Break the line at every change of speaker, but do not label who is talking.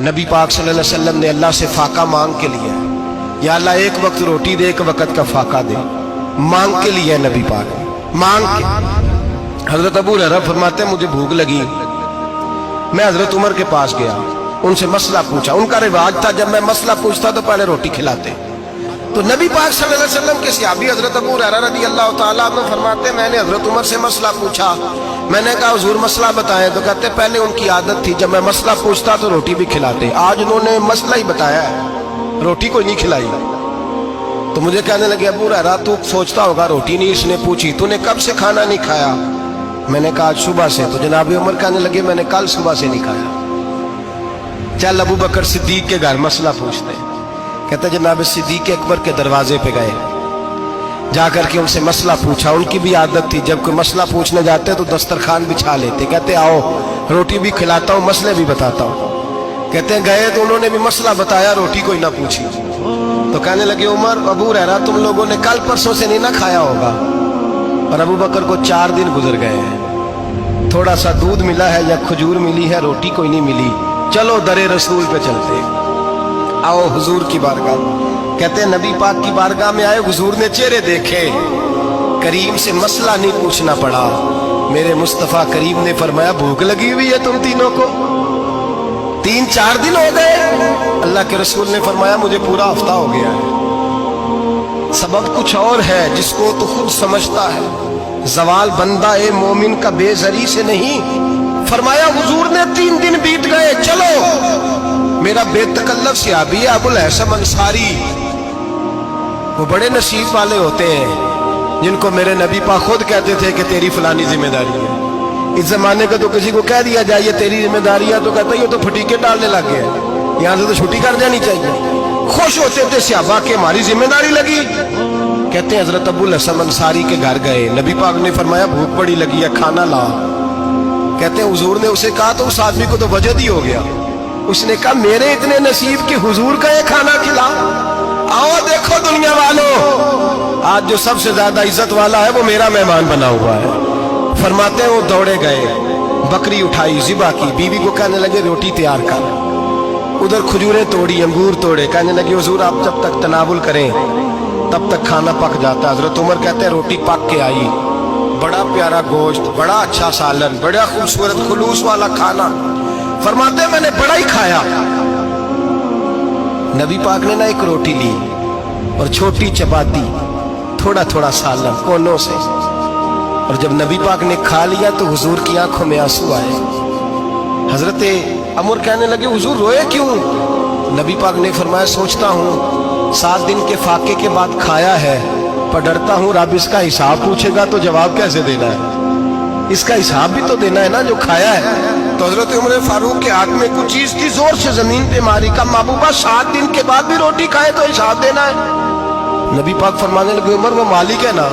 نبی پاک صلی اللہ علیہ وسلم نے اللہ سے فاقہ مانگ کے لیا، یا اللہ ایک وقت روٹی دے، ایک وقت کا فاقہ دے، مانگ کے لیا نبی پاک مانگ کے۔ حضرت ابو ہریرہ فرماتے ہیں مجھے بھوک لگی، میں حضرت عمر کے پاس گیا، ان سے مسئلہ پوچھا۔ ان کا رواج تھا جب میں مسئلہ پوچھتا تو پہلے روٹی کھلاتے۔ تو نبی پاک صلی اللہ علیہ وسلم کے صحابی حضرت ابو ہریرہ رضی اللہ تعالیٰ عنہ فرماتے ہیں میں نے حضرت عمر سے مسئلہ پوچھا، میں نے کہا حضور مسئلہ بتائیں، تو کہتے پہلے ان کی عادت تھی جب میں مسئلہ پوچھتا تو روٹی بھی کھلاتے، آج انہوں نے مسئلہ ہی بتایا ہے، روٹی کوئی نہیں کھلائی۔ تو مجھے کہنے لگے ابو ہریرہ تو سوچتا ہوگا روٹی نہیں اس نے پوچھی، تو نے کب سے کھانا نہیں کھایا؟ میں نے کہا آج صبح سے۔ تو جناب عمر کہنے لگے میں نے کل صبح سے نہیں کھایا، چل ابو بکر صدیق کے گھر مسئلہ پوچھتے ہیں۔ کہتے جناب صدیق اکبر کے دروازے پہ گئے، جا کر کے ان سے مسئلہ پوچھا۔ ان کی بھی عادت تھی جب کوئی مسئلہ پوچھنے جاتے تو دسترخوان بچھا لیتے، کہتے آؤ روٹی بھی کھلاتا ہوں مسئلے بھی بتاتا ہوں۔ کہتے ہیں گئے تو انہوں نے بھی مسئلہ بتایا، روٹی کوئی نہ پوچھی۔ تو کہنے لگے عمر ابو ہریرہ تم لوگوں نے کل پرسوں سے نہیں نہ کھایا ہوگا۔ اور ابو بکر کو 4 دن گزر گئے ہیں، تھوڑا سا دودھ ملا ہے یا کھجور ملی ہے، روٹی کوئی نہیں ملی، چلو در رسول پہ چلتے، آؤ حضور کی بارگاہ۔ کہتے ہیں نبی پاک کی بارگاہ میں آئے، حضور نے چہرے دیکھے، کریم سے مسئلہ نہیں پوچھنا پڑا۔ میرے مصطفیٰ کریم نے فرمایا بھوک لگی ہوئی ہے تم تینوں کو؟ 3-4 دن ہو گئے؟ اللہ کے رسول نے فرمایا مجھے پورا ہفتہ ہو گیا ہے۔ سبب کچھ اور ہے جس کو تو خود سمجھتا ہے، زوال بندہ مومن کا بے زری سے نہیں۔ فرمایا حضور نے 3 دن بیت گئے، چلو۔ میرا بے تکلف صحابی ہے ابو الحسن انصاری، وہ بڑے نصیب والے ہوتے ہیں جن کو میرے نبی پاک خود کہتے تھے کہ تیری فلانی ذمہ داری ہے۔ اس زمانے کا تو کسی کو کہہ دیا جائے یہ تیری ذمہ داری ہے تو کہتا ہے یہ تو پھٹیکے ڈالنے لگ گئے، یہاں سے تو چھٹی کر جانی چاہیے۔ خوش ہوتے تھے صحابہ کہ ہماری ذمہ داری لگی۔ کہتے ہیں حضرت ابو الحسن انصاری کے گھر گئے، نبی پاک نے فرمایا بھوک بڑی لگی ہے کھانا لا۔ کہتے ہیں حضور نے اسے کہا تو اس آدمی کو تو وجد ہی ہو گیا، اس نے کہا میرے اتنے نصیب کہ حضور کا یہ کھانا کھلا۔ آؤ دیکھو دنیا والوں، آج جو سب سے زیادہ عزت والا ہے وہ میرا مہمان بنا ہوا ہے۔ فرماتے ہیں وہ دوڑے گئے، بکری اٹھائی، ذبح کی، بیوی کو کہنے لگے روٹی تیار کر، ادھر کھجوریں توڑی، انگور توڑے، کہنے لگے حضور آپ جب تک تناول کریں تب تک کھانا پک جاتا ہے۔ حضرت عمر کہتے ہیں روٹی پک کے آئی، بڑا پیارا گوشت، بڑا اچھا سالن، بڑا خوبصورت خلوص والا کھانا۔ فرماتے ہیں میں نے بڑا ہی کھایا۔ نبی پاک نے نہ ایک روٹی لی اور چھوٹی چپاتی، تھوڑا تھوڑا سالن کونوں سے، اور جب نبی پاک نے کھا لیا تو حضور کی آنکھوں میں آنسو آئے۔ حضرت عمر کہنے لگے حضور روئے کیوں؟ نبی پاک نے فرمایا سوچتا ہوں 7 دن کے فاقے کے بعد کھایا ہے، پر ڈرتا ہوں رب اس کا حساب پوچھے گا تو جواب کیسے دینا ہے، اس کا حساب بھی تو دینا ہے نا جو کھایا ہے۔ تو حضرت عمر فاروق کے ہاتھ میں کچھ چیز تھی، زور سے زمین پہ ماری، کہا محبوبہ 7 دن کے بعد بھی روٹی کھائے تو حساب دینا ہے۔ نبی پاک فرمانے لگے عمر وہ مالک ہے نا،